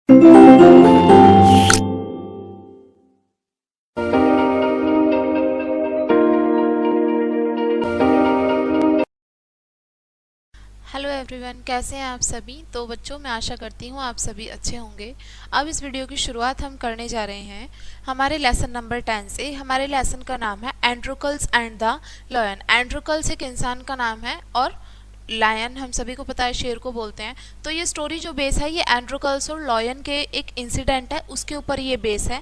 Hello everyone, कैसे हैं आप सभी। तो बच्चों, मैं आशा करती हूँ आप सभी अच्छे होंगे। अब इस वीडियो की शुरुआत हम करने जा रहे हैं हमारे लेसन नंबर 10 से। हमारे लेसन का नाम है एंड्रोकल्स एंड द लायन। एंड्रोकल्स एक इंसान का नाम है और लायन हम सभी को पता है शेर को बोलते हैं। तो ये स्टोरी जो बेस है ये एंड्रोकल्स और लायन के एक इंसिडेंट है, उसके ऊपर ये बेस है।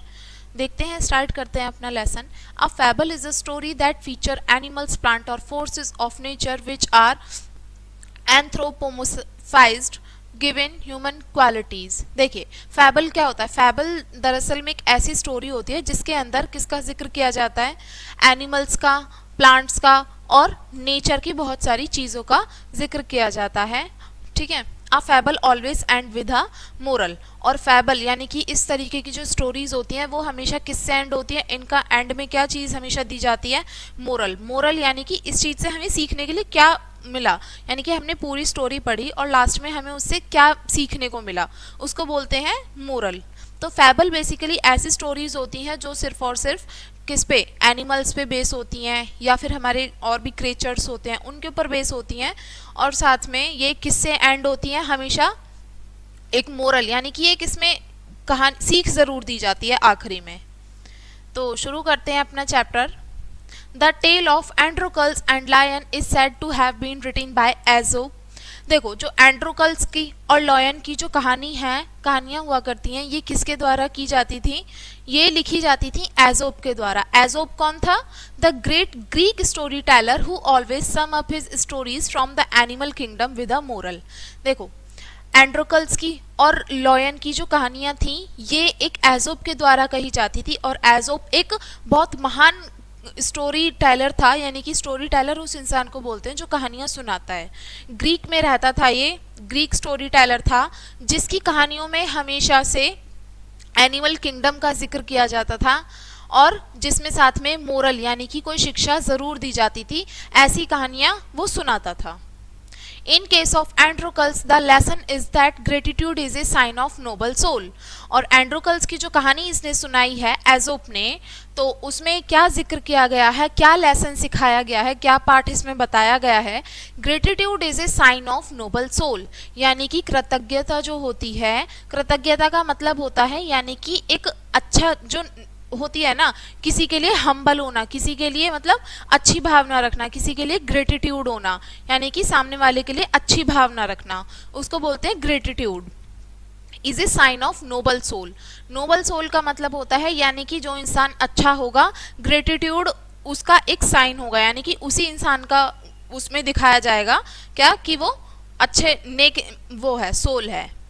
देखते हैं, स्टार्ट करते हैं अपना lesson. A fable is a story that feature animals, plant और forces of nature which are anthropomorphized given human qualities. देखिए, फैबल क्या होता है। फैबल दरअसल में एक ऐसी स्टोरी होती है जिसके अंदर किसका जिक्र किया जाता है, एनिमल्स का, प्लांट्स का और नेचर की बहुत सारी चीजों का जिक्र किया जाता है। ठीक है। A fable always end with a moral. और फैबल यानी कि इस तरीके की जो स्टोरीज होती हैं वो हमेशा किससे एंड होती है, इनका एंड में क्या चीज हमेशा दी जाती है, मोरल। मोरल यानी कि इस चीज से हमें सीखने के लिए क्या मिला, यानी कि हमने पूरी स्टोरी पढ़ी और लास्ट में हमें उससे क्या सीखने को मिला, उसको बोलते हैं मोरल। तो फैबल बेसिकली ऐसी स्टोरीज होती हैं जो सिर्फ और सिर्फ किस पे, एनिमल्स पे बेस होती हैं या फिर हमारे और भी क्रिएचर्स होते हैं उनके ऊपर बेस होती हैं। और साथ में ये किससे एंड होती हैं, हमेशा एक मोरल यानी कि एक इसमें कहानी सीख जरूर दी जाती है आखिरी में। तो शुरू करते हैं अपना chapter. The tale of Androcles and Lion is said to have been written by Aesop। देखो, जो एंड्रोकल्स की और लॉयन की जो कहानियां हुआ करती हैं, ये किसके द्वारा की जाती थी, ये लिखी जाती थी एजोप के द्वारा। एजोप कौन था, the great Greek story teller who always sum up his stories from the animal kingdom with a moral. देखो, एंड्रोकल्स की और लॉयन की जो कहानियां थी ये एक एजोप के द्वारा कही जाती थी। और एजोप एक बहुत महान स्टोरी टेलर था, यानी कि स्टोरी टेलर उस इंसान को बोलते हैं जो कहानियां सुनाता है। ग्रीक में रहता था, ये ग्रीक स्टोरी टेलर था जिसकी कहानियों में हमेशा से एनिमल किंगडम का जिक्र किया जाता था और जिसमें साथ में मोरल यानी कि कोई शिक्षा जरूर दी जाती थी। ऐसी कहानियां वो सुनाता था। In case of Androcles, the lesson is that gratitude is a sign of noble soul। और एंड्रोकल्स की जो कहानी इसने सुनाई है एजोप ने, तो उसमें क्या जिक्र किया गया है, क्या लेसन सिखाया गया है, क्या पाठ इसमें बताया गया है। Gratitude is a sign of noble soul, यानी कि कृतज्ञता जो होती है, कृतज्ञता का मतलब होता है यानी कि एक अच्छा जो होती है ना, किसी के लिए हम्बल होना, किसी के लिए मतलब अच्छी भावना रखना, किसी के लिए ग्रेटिट्यूड होना, यानी कि सामने वाले के लिए अच्छी भावना रखना, उसको बोलते हैं gratitude. Is a sign of noble soul. Noble soul का मतलब होता है यानी कि जो इंसान अच्छा होगा, ग्रेटिट्यूड उसका एक साइन होगा, यानी कि उसी इंसान का उसमें दिखाया जाएगा क्या, कि वो अच्छे नेक वो है, सोल है।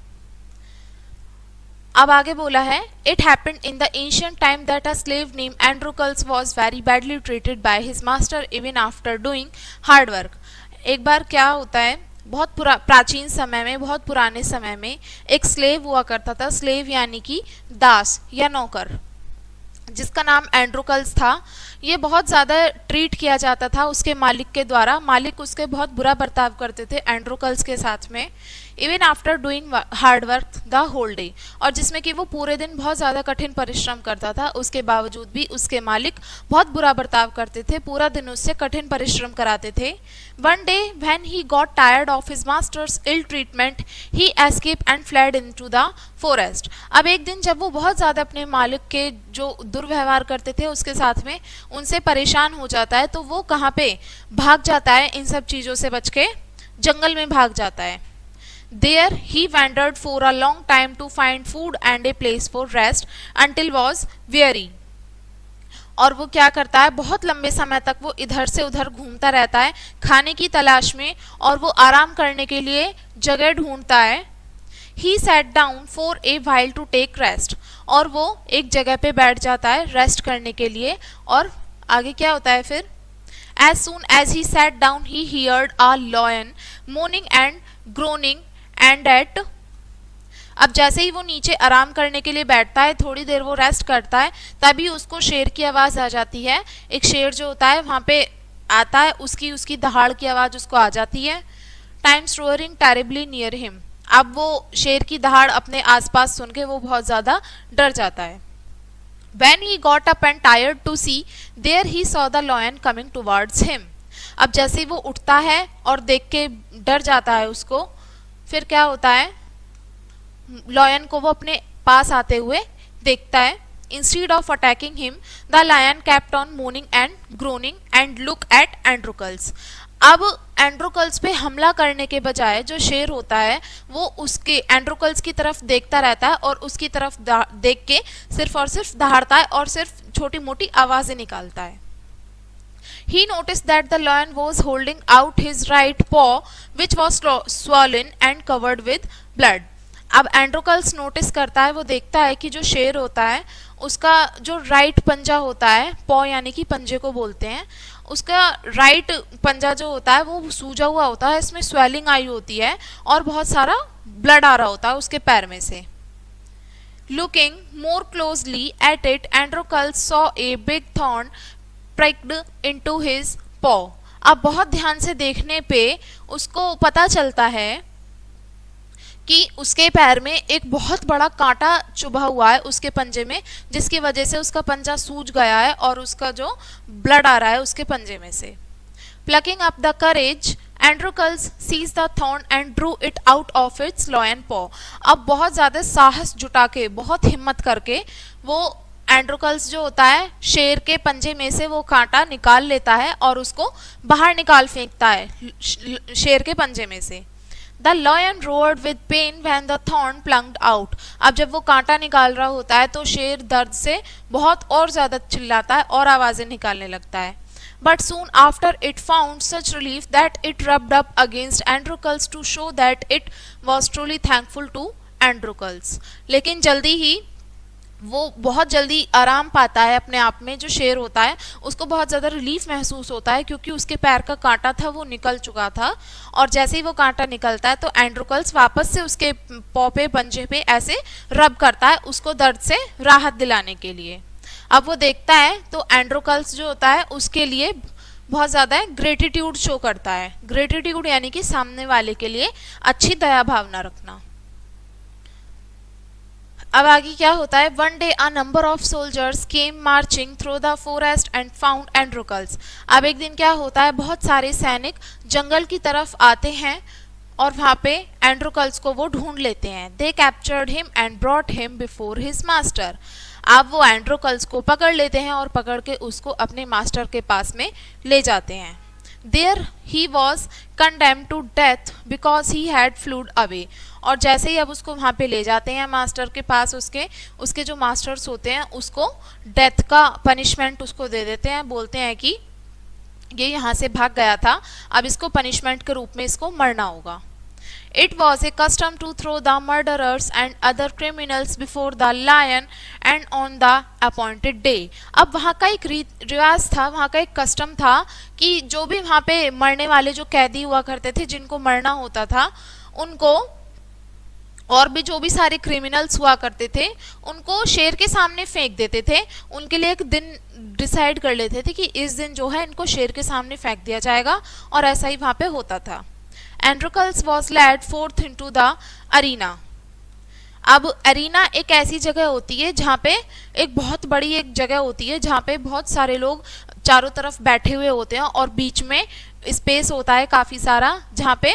अब आगे बोला है, it happened in the ancient time that a slave name Androcles was very badly treated by his master even after doing hard work. एक बार क्या होता है, बहुत प्राचीन समय में, बहुत पुराने समय में एक स्लेव हुआ करता था। स्लेव यानी कि दास या नौकर, जिसका नाम एंड्रोकल्स था। ये बहुत ज़्यादा ट्रीट किया जाता था उसके मालिक के द्वारा। मालिक उसके बहुत बुरा बर्ताव करते थे एंड्रोकल्स के साथ में। Even after doing hard work the whole day, और जिसमें कि वो पूरे दिन बहुत ज़्यादा कठिन परिश्रम करता था, उसके बावजूद भी उसके मालिक बहुत बुरा बर्ताव करते थे, पूरा दिन उससे कठिन परिश्रम कराते थे। One day when he got tired of his master's ill treatment he escape and fled into the forest. अब एक दिन जब वो बहुत ज़्यादा अपने मालिक के जो दुर्व्यवहार करते थे उसके साथ में उनसे परेशान हो जाता है, तो वो कहाँ पे भाग जाता है, इन सब चीज़ों से बच के जंगल में भाग जाता है। There he wandered for a long time to find food and a place for rest until was weary। और वो क्या करता है, बहुत लंबे समय तक वो इधर से उधर घूमता रहता है खाने की तलाश में, और वो आराम करने के लिए जगह ढूंढता है। He sat down for a while to take rest। और वो एक जगह पे बैठ जाता है रेस्ट करने के लिए। और आगे क्या होता है फिर, As soon as he sat down he heard a lion moaning and groaning and at। अब जैसे ही वो नीचे आराम करने के लिए बैठता है, थोड़ी देर वो रेस्ट करता है, तभी उसको शेर की आवाज़ आ जाती है। एक शेर जो होता है वहाँ पे आता है, उसकी दहाड़ की आवाज़ उसको आ जाती है। Times roaring terribly near him. अब वो शेर की दहाड़ अपने आसपास सुन के वो बहुत ज्यादा डर जाता है। When he got up and tired to see, there he saw the lion coming towards him. अब जैसे ही वो उठता है और देख के डर जाता है उसको, फिर क्या होता है, लॉयन को वो अपने पास आते हुए देखता है। Instead of attacking him, the lion kept on moaning and groaning and looked at Androcles. अब एंड्रोकल्स पे हमला करने के बजाय जो शेर होता है वो उसके एंड्रोकल्स की तरफ देखता रहता है और उसकी तरफ देख के सिर्फ और सिर्फ दहाड़ता है और सिर्फ छोटी मोटी आवाजें निकालता है। He noticed that the lion was holding out his right paw, which was swollen and covered with blood. अब एंड्रोकल्स नोटिस करता है, वो देखता है कि जो शेर होता है उसका जो राइट पंजा होता है, पॉ यानी कि पंजे को बोलते हैं, उसका राइट पंजा जो होता है वो सूजा हुआ होता है, इसमें स्वेलिंग आई होती है और बहुत सारा ब्लड आ रहा होता है उसके पैर में से। Looking more closely at it, Androcles saw a big thorn pricked into his paw. अब बहुत ध्यान से देखने पे उसको पता चलता है कि उसके पैर में एक बहुत बड़ा कांटा चुभा हुआ है उसके पंजे में, जिसकी वजह से उसका पंजा सूज गया है और उसका जो ब्लड आ रहा है उसके पंजे में से। Plucking up the courage, Androcles seized the thorn and drew it out of its lion paw. अब बहुत ज्यादा साहस जुटा के, बहुत हिम्मत करके वो एंड्रोकल्स जो होता है शेर के पंजे में से वो कांटा निकाल लेता है और उसको बाहर निकाल फेंकता है शेर के पंजे में से। The lion roared with pain when the thorn plunged out. अब जब वो कांटा निकाल रहा होता है तो शेर दर्द से बहुत और ज्यादा चिल्लाता है और आवाजें निकालने लगता है। But soon after it found such relief that it rubbed up against Androcles to show that it was truly thankful to Androcles. लेकिन जल्दी ही वो बहुत जल्दी आराम पाता है अपने आप में, जो शेर होता है उसको बहुत ज़्यादा रिलीफ महसूस होता है क्योंकि उसके पैर का कांटा था वो निकल चुका था, और जैसे ही वो कांटा निकलता है तो एंड्रोकल्स वापस से उसके पॉ पे पंजे पे ऐसे रब करता है उसको दर्द से राहत दिलाने के लिए। अब वो देखता है तो एंड्रोकल्स जो होता है उसके लिए बहुत ज़्यादा ग्रेटिट्यूड शो करता है। ग्रेटिट्यूड यानी कि सामने वाले के लिए अच्छी दया भावना रखना। अब आगे क्या होता है, one day a number of soldiers came marching through the forest and found Androcles. अब एक दिन क्या होता है, बहुत सारे सैनिक जंगल की तरफ आते हैं और वहां पे एंड्रोकल्स को वो ढूंढ लेते हैं। दे captured him and brought him before his master. अब वो एंड्रोकल्स को पकड़ लेते हैं और पकड़ के उसको अपने मास्टर के पास में ले जाते हैं। There he was condemned to death because he had fled away. और जैसे ही अब उसको वहाँ पे ले जाते हैं मास्टर के पास, उसके जो मास्टर्स होते हैं उसको डेथ का पनिशमेंट उसको दे देते हैं, बोलते हैं कि ये यहाँ से भाग गया था, अब इसको पनिशमेंट के रूप में इसको मरना होगा। It was a custom to throw the murderers and other criminals before the lion and on the appointed day. अब वहाँ का एक रिवाज था, वहाँ का एक कस्टम था कि जो भी वहाँ पे मरने वाले जो कैदी हुआ करते थे, जिनको मरना होता था, उनको और भी जो भी सारे क्रिमिनल्स हुआ करते थे उनको शेर के सामने फेंक देते थे। उनके लिए एक दिन डिसाइड कर लेते थे कि इस दिन जो है इनको शेर के सामने फेंक दिया जाएगा, और ऐसा ही वहाँ पे होता था। Androcles was led forth into the arena. अब अरीना एक ऐसी जगह होती है जहाँ पे एक बहुत बड़ी एक जगह होती है जहाँ पे बहुत सारे लोग चारों तरफ बैठे हुए होते हैं और बीच में स्पेस होता है काफ़ी सारा, जहाँ पे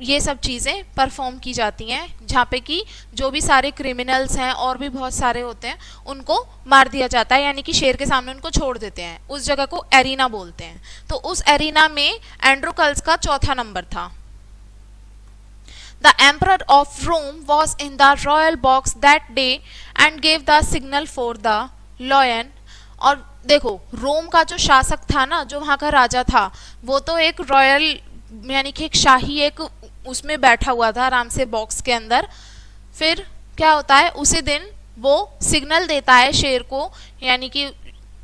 ये सब चीज़ें परफॉर्म की जाती हैं, जहाँ पे कि जो भी सारे क्रिमिनल्स हैं और भी बहुत सारे होते हैं उनको मार दिया जाता है, यानी कि शेर के सामने उनको छोड़ देते हैं। उस जगह को एरिना बोलते हैं। तो उस एरिना में एंड्रोकल्स का चौथा नंबर था। The Emperor of Rome was in the royal box that day and gave the signal for the lion. और देखो, रोम का जो शासक था ना, जो वहाँ का राजा था, वो तो एक रॉयल यानी कि एक शाही एक उसमें बैठा हुआ था आराम से बॉक्स के अंदर। फिर क्या होता है, उसी दिन वो सिग्नल देता है शेर को, यानी कि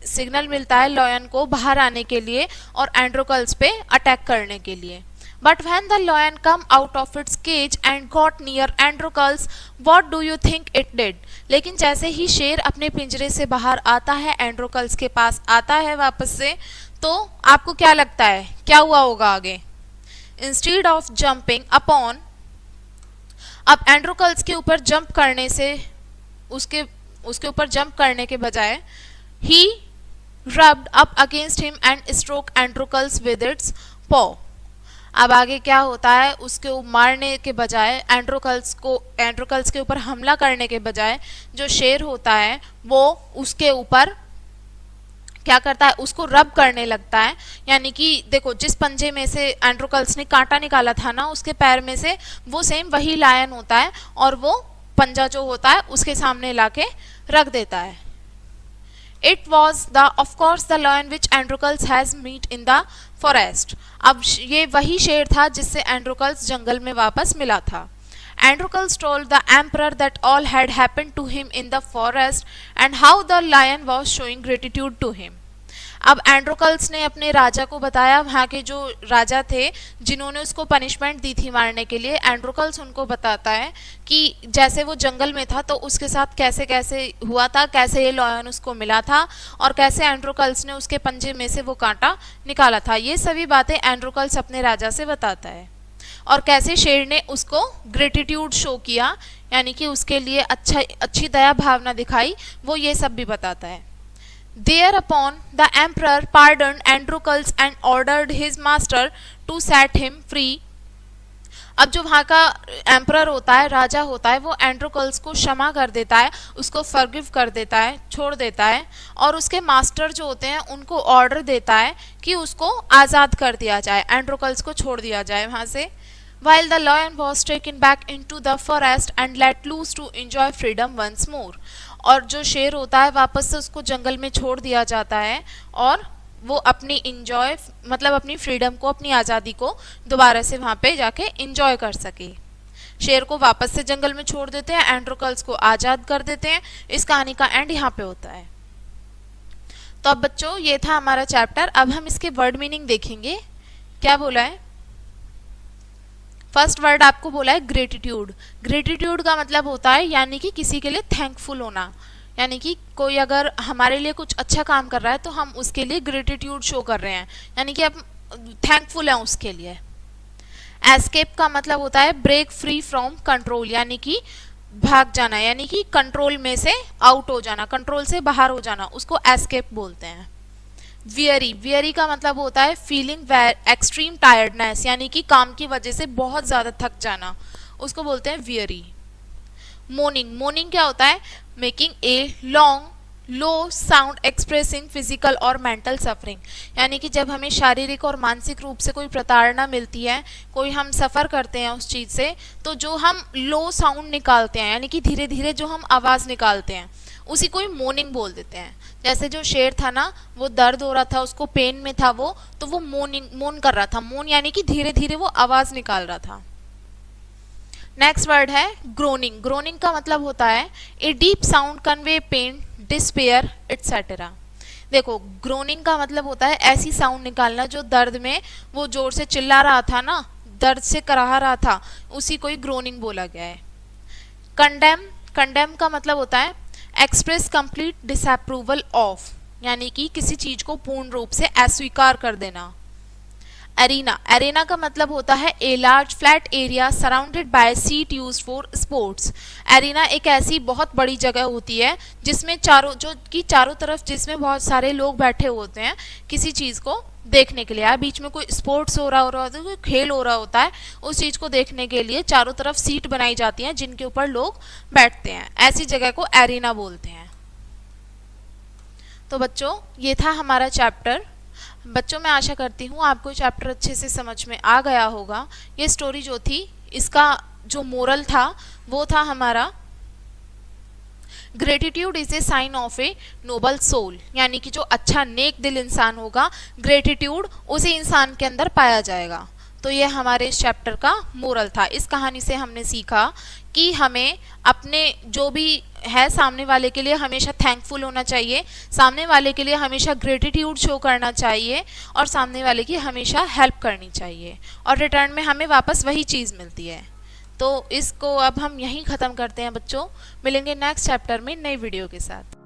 सिग्नल मिलता है लॉयन को बाहर आने के लिए और एंड्रोकल्स पे अटैक करने के लिए। But when the lion come out of its cage and got near Androcles, what do you think it did? लेकिन जैसे ही शेर अपने पिंजरे से बाहर आता है, एंड्रोकल्स के पास आता है वापस से, तो आपको क्या लगता है क्या हुआ होगा आगे? Instead of jumping upon, अब एंड्रोकल्स के ऊपर जंप करने से उसके उसके ऊपर जंप करने के बजाय ही rubbed up against him and struck Androcles with its paw. अब आगे क्या होता है, उसके मारने के बजाय एंड्रोकल्स के ऊपर हमला करने के बजाय जो शेर होता है वो उसके ऊपर क्या करता है, उसको रब करने लगता है। यानी कि देखो, जिस पंजे में से एंड्रोकल्स ने कांटा निकाला था ना उसके पैर में से, वो सेम वही लायन होता है और वो पंजा जो होता है उसके सामने लाके रख देता है। It was of course the lion which Androcles has met in the forest. अब ये वही शेर था जिससे एंड्रोकल्स जंगल में वापस मिला था। Androcles told the emperor that all had happened to him in the forest and how the lion was showing gratitude to him. अब एंड्रोकल्स ने अपने राजा को बताया, वहाँ के जो राजा थे जिन्होंने उसको पनिशमेंट दी थी मारने के लिए, एंड्रोकल्स उनको बताता है कि जैसे वो जंगल में था तो उसके साथ कैसे कैसे हुआ था, कैसे ये लायन उसको मिला था और कैसे एंड्रोकल्स ने उसके पंजे में से वो कांटा निकाला था। ये सभी बातें एंड्रोकल्स अपने राजा से बताता है और कैसे शेर ने उसको ग्रेटिट्यूड शो किया, यानी कि उसके लिए अच्छी दया भावना दिखाई, वो ये सब भी बताता है। Thereupon the emperor pardoned Androcles and ordered his master to set him free. अब जो वहाँ का एम्परर होता है, राजा होता है, वो एंड्रोकल्स को क्षमा कर देता है, उसको फॉरगिव कर देता है, छोड़ देता है और उसके मास्टर जो होते हैं उनको ऑर्डर देता है कि उसको आज़ाद कर दिया जाए, एंड्रोकल्स को छोड़ दिया जाए वहाँ से। While the lion was taken back into the forest and let loose to enjoy freedom once more. और जो शेर होता है वापस से उसको जंगल में छोड़ दिया जाता है और वो अपनी अपनी फ्रीडम को, अपनी आज़ादी को दोबारा से वहाँ पे जाके इंजॉय कर सके। शेर को वापस से जंगल में छोड़ देते हैं, एंड्रोकल्स को आज़ाद कर देते हैं। इस कहानी का एंड यहाँ पे होता है। तो अब बच्चों ये था हमारा चैप्टर। अब हम इसके वर्ड मीनिंग देखेंगे। क्या बोला है, फर्स्ट वर्ड आपको बोला है ग्रेटिट्यूड। ग्रेटिट्यूड का मतलब होता है यानी कि किसी के लिए थैंकफुल होना, यानी कि कोई अगर हमारे लिए कुछ अच्छा काम कर रहा है तो हम उसके लिए ग्रेटिट्यूड शो कर रहे हैं, यानी कि हम थैंकफुल हैं उसके लिए। एस्केप का मतलब होता है ब्रेक फ्री फ्रॉम कंट्रोल, यानी कि भाग जाना, यानी कि कंट्रोल में से आउट हो जाना, कंट्रोल से बाहर हो जाना, उसको एस्केप बोलते हैं। वियरी का मतलब होता है फीलिंग एक्सट्रीम टायर्डनेस, यानी कि काम की वजह से बहुत ज़्यादा थक जाना, उसको बोलते हैं वियरी। मोर्निंग क्या होता है, making a long low sound expressing physical और मेंटल सफरिंग, यानी कि जब हमें शारीरिक और मानसिक रूप से कोई प्रताड़ना मिलती है, कोई हम सफ़र करते हैं उस चीज़ से, तो जो हम लो साउंड निकालते हैं, यानी कि धीरे धीरे जो हम आवाज़ निकालते हैं, उसी को ही मोर्निंग बोल देते हैं। जैसे जो शेर था ना, वो दर्द हो रहा था, उसको पेन में था वो, तो वो मोन कर रहा था। मोन यानी कि धीरे धीरे वो आवाज़ निकाल रहा था। नेक्स्ट वर्ड है ग्रोनिंग। ग्रोनिंग का मतलब होता है a deep sound convey pain despair etcetera. देखो, ग्रोनिंग का मतलब होता है ऐसी साउंड निकालना जो दर्द में वो जोर से चिल्ला रहा था ना, दर्द से कराह रहा था, उसी को ही ग्रोनिंग बोला गया है। कंडेम का मतलब होता है एक्सप्रेस कंप्लीट डिसअप्रूवल ऑफ, यानी कि किसी चीज को पूर्ण रूप से अस्वीकार कर देना। एरेना का मतलब होता है a large flat area surrounded by seat used for sports. Arena एक ऐसी बहुत बड़ी जगह होती है जिसमें चारों तरफ जिसमें बहुत सारे लोग बैठे होते हैं किसी चीज को देखने के लिए। बीच में कोई स्पोर्ट्स हो रहा होता है, कोई खेल हो रहा होता है, उस चीज को देखने के लिए चारों तरफ सीट बनाई जाती हैं जिनके ऊपर लोग बैठते हैं। ऐसी जगह को एरेना बोलते हैं। तो बच्चों ये था हमारा चैप्टर। बच्चों मैं आशा करती हूँ आपको चैप्टर अच्छे से समझ में आ गया होगा। ये स्टोरी जो थी, इसका जो मोरल था वो था हमारा gratitude is a sign of a noble soul, यानी कि जो अच्छा नेक दिल इंसान होगा, ग्रेटिट्यूड उसी इंसान के अंदर पाया जाएगा। तो ये हमारे इस चैप्टर का मोरल था। इस कहानी से हमने सीखा कि हमें अपने जो भी है सामने वाले के लिए हमेशा थैंकफुल होना चाहिए, सामने वाले के लिए हमेशा ग्रेटिट्यूड शो करना चाहिए और सामने वाले की हमेशा हेल्प करनी चाहिए और रिटर्न में हमें वापस वही चीज़ मिलती है। तो इसको अब हम यहीं ख़त्म करते हैं बच्चों। मिलेंगे नेक्स्ट चैप्टर में नई वीडियो के साथ।